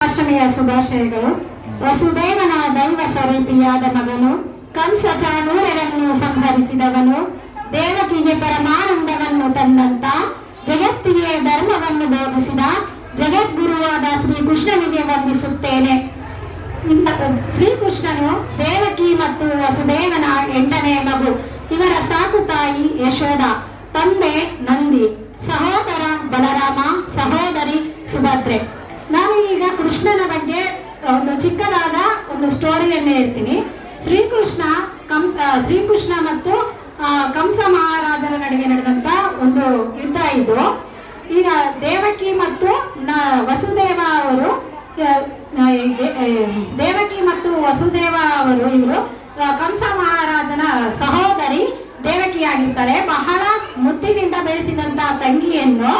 ಅಷ್ಟಮಿಯ ಶುಭಾಶಯಗಳು. ವಸುದೇವನ ದೈವ ಸ್ವರೂಪಿಯಾದ ಮಗನು, ಕಂಸ ಚಾಣೂರರನ್ನು ಸಂಹರಿಸಿದವನು, ದೇವಕಿಗೆ ಪರಮಾನಂದವನ್ನು ತಂದಂತ, ಜಗತ್ತಿಗೆ ಧರ್ಮವನ್ನು ಬೋಧಿಸಿದ ಜಗದ್ಗುರುವಾದ ಶ್ರೀಕೃಷ್ಣನಿಗೆ ವಂದಿಸುತ್ತೇನೆ. ಶ್ರೀಕೃಷ್ಣನು ದೇವಕಿ ಮತ್ತು ವಸುದೇವನ 8ನೇ ಮಗು. ಇವರ ಸಾಕು ತಾಯಿ ಯಶೋಧ, ತಂದೆ ನಂದಿ, ಸಹೋದರ ಬಲರಾಮ, ಸಹೋದರಿ ಸುಭದ್ರೆ. ನಾನು ಈಗ ಕೃಷ್ಣನ ಬಗ್ಗೆ ಒಂದು ಚಿಕ್ಕದಾದ ಒಂದು ಸ್ಟೋರಿಯನ್ನು ಹೇಳ್ತೀನಿ. ಶ್ರೀಕೃಷ್ಣ ಮತ್ತು ಕಂಸ ಮಹಾರಾಜರ ನಡುವೆ ನಡೆದಂತ ಒಂದು ಯುದ್ಧ ಇದು. ಈಗ ದೇವಕಿ ಮತ್ತು ವಸುದೇವ ಅವರು ಇವರು ಕಂಸ ಮಹಾರಾಜನ ಸಹೋದರಿ ದೇವಕಿಯಾಗಿರ್ತಾರೆ. ಬಹಳ ಮುತ್ತಿನಿಂದ ಬೆಳೆಸಿದಂತ ತಂಗಿಯನ್ನು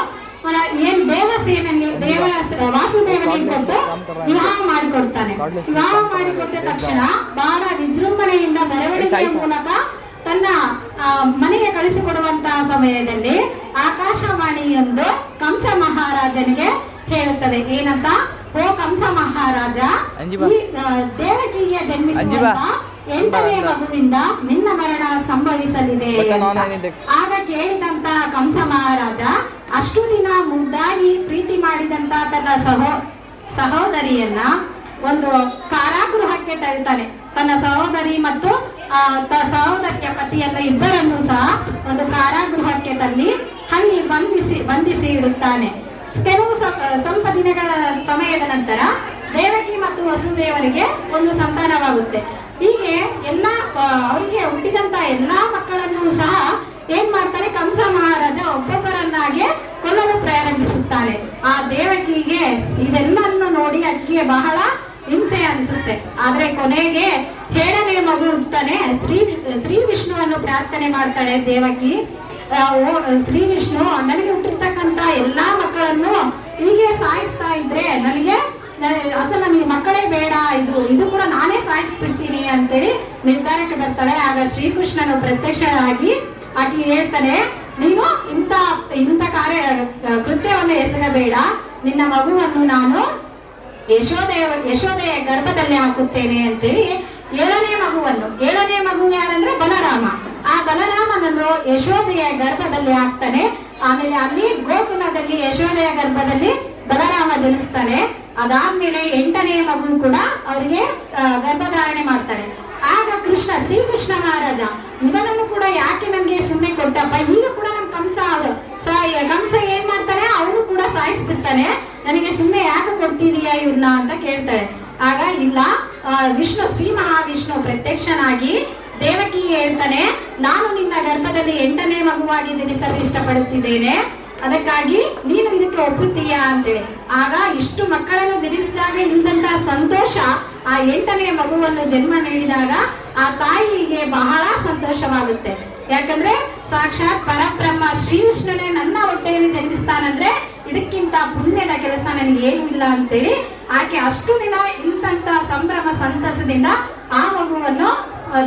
ವಾಸುದೇವನಿಗೆ ಕೊಟ್ಟು ವಿವಾಹ ಮಾಡಿಕೊಡ್ತಾನೆ. ವಿವಾಹ ಮಾಡಿಕೊಟ್ಟ ತಕ್ಷಣ ಬಹಳ ವಿಜೃಂಭಣೆಯಿಂದ ಮೆರವಣಿಗೆಯ ಮೂಲಕ ತನ್ನ ಮನೆಗೆ ಕಳಿಸಿಕೊಡುವಂತಹ ಸಮಯದಲ್ಲಿ ಆಕಾಶವಾಣಿಯೊಂದು ಕಂಸ ಮಹಾರಾಜನಿಗೆ ಹೇಳುತ್ತದೆ. ಏನಂತ? ಓ ಕಂಸ ಮಹಾರಾಜ, ಈ ದೇವಕಿಗೆ ಜನ್ಮಿಸುವಂತ 8ನೇ ಮಗುವಿಂದ ನಿನ್ನ ಮರಣ ಸಂಭವಿಸಲಿದೆ ಅಂತ. ಆಗ ಕೇಳಿದಂತ ಕಂಸ ಮಹಾರಾಜ ಅಷ್ಟು ದಿನ ಮುದ್ದಾಗಿ ಪ್ರೀತಿ ಮಾಡಿದಂತ ತನ್ನ ಸಹೋದರಿಯನ್ನ ಒಂದು ಕಾರಾಗೃಹಕ್ಕೆ ತಳ್ತಾನೆ. ತನ್ನ ಸಹೋದರಿ ಮತ್ತು ಸಹೋದರಿಯ ಪತಿಯನ್ನ ಇಬ್ಬರನ್ನು ಸಹ ಒಂದು ಕಾರಾಗೃಹಕ್ಕೆ ತಳ್ಳಿ ಅಲ್ಲಿ ಬಂಧಿಸಿ ಇಡುತ್ತಾನೆ. ಕೆಲವು ಸ್ವಲ್ಪ ದಿನಗಳ ಸಮಯದ ನಂತರ ದೇವಕಿ ಮತ್ತು ವಸುದೇವರಿಗೆ ಒಂದು ಸಂತಾನವಾಗುತ್ತೆ. ಹೀಗೆ ಅವರಿಗೆ ಹುಟ್ಟಿದಂತ ಎಲ್ಲಾ ಮಕ್ಕಳನ್ನು ಸಹ ಏನ್ ಮಾಡ್ತಾನೆ, ಕಂಸ ಮಹಾರಾಜ ಒಬ್ಬೊಬ್ಬರನ್ನಾಗೆ ಕೊಲ್ಲಲು ಪ್ರಾರಂಭಿಸುತ್ತಾನೆ. ಆ ದೇವಕಿಗೆ ಇದೆಲ್ಲನ್ನು ನೋಡಿ ಅಕ್ಕಿಗೆ ಬಹಳ ಹಿಂಸೆ ಅನಿಸುತ್ತೆ. ಆದ್ರೆ ಕೊನೆಗೆ 7ನೇ ಮಗು ಹುಟ್ಟುತ್ತಾನೆ. ಶ್ರೀ ವಿಷ್ಣುವನ್ನು ಪ್ರಾರ್ಥನೆ ಮಾಡ್ತಾಳೆ ದೇವಕಿ. ಶ್ರೀ ವಿಷ್ಣು, ನನಗೆ ಹುಟ್ಟಿರ್ತಕ್ಕಂತ ಎಲ್ಲಾ ಮಕ್ಕಳನ್ನು ಹೀಗೆ ಸಾಯಿಸ್ತಾ ಇದ್ರೆ ಅಸಲ ನನಗೆ ಮಕ್ಕಳೇ ಬೇಡ, ಇದು ಕೂಡ ನಾನೇ ಸಾಯಿಸ್ಬಿಡ್ತೀನಿ ಅಂತೇಳಿ ನಿರ್ಧಾರಕ್ಕೆ ಬರ್ತಾಳೆ. ಆಗ ಶ್ರೀಕೃಷ್ಣನು ಪ್ರತ್ಯಕ್ಷರಾಗಿ ಆಕೆ ಹೇಳ್ತಾನೆ, ನೀನು ಇಂಥ ಕೃತ್ಯವನ್ನು ಎಸಗಬೇಡ, ನಿನ್ನ ಮಗುವನ್ನು ನಾನು ಯಶೋದೆಯ ಗರ್ಭದಲ್ಲಿ ಹಾಕುತ್ತೇನೆ ಅಂತೇಳಿ 7ನೇ ಮಗು ಯಾರಂದ್ರೆ ಬಲರಾಮ. ಆ ಬಲರಾಮನನ್ನು ಯಶೋದೆಯ ಗರ್ಭದಲ್ಲಿ ಹಾಕ್ತಾನೆ. ಆಮೇಲೆ ಅಲ್ಲಿ ಗೋಕುಲದಲ್ಲಿ ಯಶೋದೆಯ ಗರ್ಭದಲ್ಲಿ ಬಲರಾಮ ಜನಿಸ್ತಾನೆ. ಅದಾದ್ಮೇಲೆ 8ನೇ ಮಗು ಕೂಡ ಅವರಿಗೆ ಗರ್ಭಧಾರಣೆ ಮಾಡ್ತಾನೆ. ಆಗ ಶ್ರೀಕೃಷ್ಣ ಮಹಾರಾಜ ಇವನನ್ನು ಕೂಡ ಯಾಕೆ ನನ್ಗೆ ಸುಮ್ಮನೆ ಕೊಟ್ಟಪ್ಪ, ಈಗ ಕೂಡ ನಮ್ ಕಂಸ ಏನ್ ಮಾಡ್ತಾನೆ, ಅವನು ಕೂಡ ಸಾಯಿಸ್ಬಿಡ್ತಾನೆ, ನನಗೆ ಸುಮ್ಮನೆ ಯಾಕೆ ಕೊಡ್ತಿದೀಯಾ ಇವ್ರನ್ನ ಅಂತ ಕೇಳ್ತಾಳೆ. ಆಗ ಇಲ್ಲ, ಶ್ರೀ ಮಹಾವಿಷ್ಣು ಪ್ರತ್ಯಕ್ಷನಾಗಿ ದೇವಕಿ ಹೇಳ್ತಾನೆ, ನಾನು ನಿನ್ನ ಗರ್ಭದಲ್ಲಿ 8ನೇ ಮಗುವಾಗಿ ಜನಿಸಲು ಇಷ್ಟಪಡುತ್ತಿದ್ದೇನೆ, ಅದಕ್ಕಾಗಿ ನೀನು ಇದಕ್ಕೆ ಒಪ್ಪುತ್ತೀಯಾ ಅಂತೇಳಿ. ಆಗ ಇಷ್ಟು ಮಕ್ಕಳನ್ನು ಜನಿಸಿದಾಗ ಇಲ್ಲದಂತ ಸಂತೋಷ ಆ 8ನೇ ಮಗುವನ್ನು ಜನ್ಮ ನೀಡಿದಾಗ ಆ ತಾಯಿಗೆ ಬಹಳ ಸಂತೋಷವಾಗುತ್ತೆ. ಯಾಕಂದ್ರೆ ಸಾಕ್ಷಾತ್ ಪರಬ್ರಹ್ಮ ಶ್ರೀ ವಿಷ್ಣುನೇ ನನ್ನ ಹೊಟ್ಟೆಯಲ್ಲಿ ಜನ್ಮಿಸ್ತಾನಂದ್ರೆ ಇದಕ್ಕಿಂತ ಪುಣ್ಯದ ಕೆಲಸ ನನಗೆ ಏನೂ ಇಲ್ಲ ಅಂತೇಳಿ ಆಕೆ ಅಷ್ಟು ದಿನ ಇಲ್ಲದಂತ ಸಂಭ್ರಮ ಸಂತಸದಿಂದ ಆ ಮಗುವನ್ನು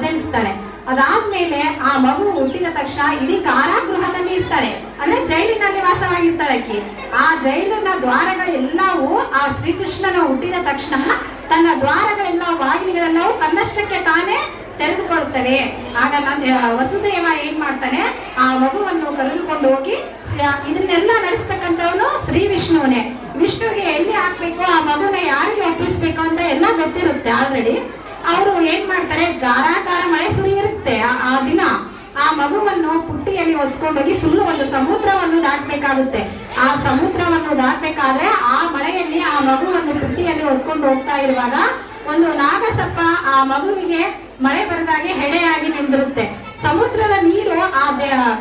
ಜನಿಸ್ತಾಳೆ. ಅದಾದ್ಮೇಲೆ ಆ ಮಗು ಹುಟ್ಟಿದ ತಕ್ಷಣ ಇಡೀ ಕಾರಾಗೃಹದಲ್ಲಿ ಇರ್ತಾಳೆ, ಅಂದ್ರೆ ಜೈಲಿನಲ್ಲಿ ವಾಸವಾಗಿರ್ತಾಳೆ ಆಕೆ. ಆ ಜೈಲಿನ ದ್ವಾರಗಳೆಲ್ಲವೂ ಆ ಶ್ರೀಕೃಷ್ಣನ ಹುಟ್ಟಿದ ತಕ್ಷಣ ತನ್ನ ದ್ವಾರಗಳೆಲ್ಲ ಬಾಗಿಲುಗಳೆಲ್ಲವೂ ತನ್ನಷ್ಟಕ್ಕೆ ತಾನೇ ತೆರೆದುಕೊಳ್ಳುತ್ತವೆ. ಆಗ ವಸುದೇವ ಏನ್ ಮಾಡ್ತಾನೆ, ಆ ಮಗುವನ್ನು ಕರೆದುಕೊಂಡು ಹೋಗಿ ಇದನ್ನೆಲ್ಲ ನಡೆಸ್ತಕ್ಕಂಥವನು ಶ್ರೀ ವಿಷ್ಣುವೇ. ವಿಷ್ಣುವಿಗೆ ಎಲ್ಲಿ ಹಾಕ್ಬೇಕು, ಆ ಮಗುನ ಯಾರಿಗೆ ಒಪ್ಪಿಸ್ಬೇಕು ಅಂತ ಎಲ್ಲ ಗೊತ್ತಿರುತ್ತೆ ಆಲ್ರೆಡಿ. ಅವರು ಏನ್ ಮಾಡ್ತಾರೆ, ಗಾರಾಕಾರ ಮಳೆ ಸುರಿಯಿರುತ್ತೆ ಆ ದಿನ. ಆ ಮಗುವನ್ನು ಪುಟ್ಟಿಯಲ್ಲಿ ಹೊತ್ಕೊಂಡೋಗಿ ಫುಲ್ ಒಂದು ಸಮುದ್ರವನ್ನು ದಾಟಬೇಕಾಗುತ್ತೆ. ಆ ಸಮುದ್ರವನ್ನು ದಾಟಬೇಕಾದ್ರೆ ಆ ಮಳೆಯಲ್ಲಿ ಆ ಮಗುವನ್ನು ಪುಟ್ಟಿಯಲ್ಲಿ ಹೊತ್ಕೊಂಡು ಹೋಗ್ತಾ ಇರುವಾಗ ಒಂದು ನಾಗಸಪ್ಪ ಆ ಮಗುವಿಗೆ ಮಳೆ ಬರದಾಗೆ ಹೆಡೆಯಾಗಿ ನಿಂತಿರುತ್ತೆ. ಸಮುದ್ರದ ನೀರು ಆ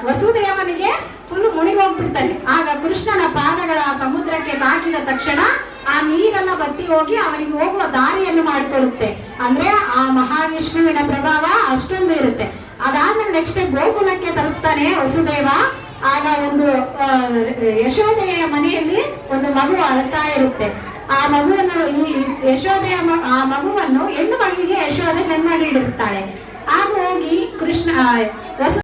ವಸುದೇವನಿಗೆ ಫುಲ್ ಮುಣಿಗೋಗ್ಬಿಡ್ತಾನೆ. ಆಗ ಕೃಷ್ಣನ ಪಾದಗಳ ಆ ಸಮುದ್ರಕ್ಕೆ ತಾಕಿದ ತಕ್ಷಣ ಆ ನೀರೆಲ್ಲ ಬತ್ತಿ ಹೋಗಿ ಅವನಿಗೆ ಹೋಗುವ ದಾರಿಯನ್ನು ಮಾಡಿಕೊಡುತ್ತೆ. ಅಂದ್ರೆ ಆ ಮಹಾವಿಷ್ಣುವಿನ ಪ್ರಭಾವ ಅಷ್ಟೊಂದು ಇರುತ್ತೆ. ಅದಾದ್ಮೇಲೆ ನೆಕ್ಸ್ಟ್ ಗೋಕುಲಕ್ಕೆ ತಲುಪ್ತಾನೆ ವಸುದೇವ. ಆಗ ಒಂದು ಯಶೋದೆಯ ಮನೆಯಲ್ಲಿ ಒಂದು ಮಗು ಅಳ್ತಾ ಇರುತ್ತೆ. ಆ ಮಗುವನ್ನು ಆ ಮಗುವನ್ನು ಹೆಣ್ಣು ಮಗುವಿಗೆ ಯಶೋದೆ ಜನ್ಮ ನೀಡಿರುತ್ತಾಳೆ. ಆಗ ಹೋಗಿ